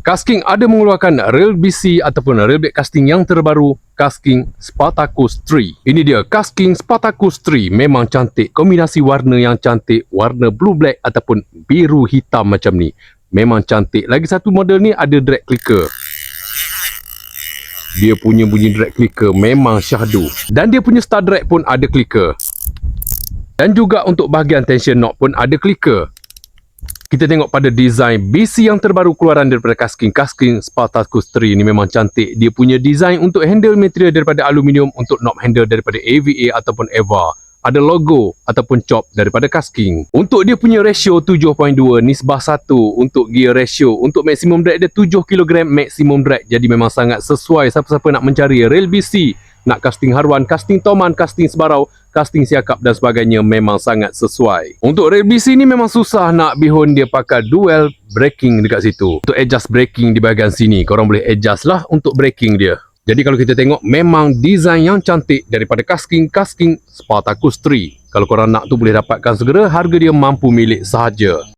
Kasking ada mengeluarkan reel BC ataupun reel bed casting yang terbaru, Kasking Spartacus 3. Ini dia Kasking Spartacus 3, memang cantik. Kombinasi warna yang cantik, warna blue black ataupun biru hitam macam ni. Memang cantik. Lagi satu model ni ada drag clicker. Dia punya bunyi drag clicker memang syahdu. Dan dia punya star drag pun ada clicker. Dan juga untuk bahagian tension knob pun ada clicker. Kita tengok pada design BC yang terbaru keluaran daripada Kasking Spartacus 3 ni memang cantik. Dia punya design untuk handle material daripada aluminium, untuk knob handle daripada AVA ataupun EVA. Ada logo ataupun chop daripada Kasking. Untuk dia punya ratio 7.2 nisbah 1 untuk gear ratio. Untuk maximum drag dia 7 kg maximum drag. Jadi memang sangat sesuai siapa-siapa nak mencari reel BC, nak casting haruan, casting toman, casting sebarau, casting siakap dan sebagainya, memang sangat sesuai. Untuk reel BC ni memang susah nak bihun, dia pakai dual braking dekat situ. Untuk adjust braking di bahagian sini, korang boleh adjust lah untuk braking dia. Jadi kalau kita tengok, memang design yang cantik daripada Kasking Spartacus 3. Kalau korang nak tu boleh dapatkan segera, harga dia mampu milik sahaja.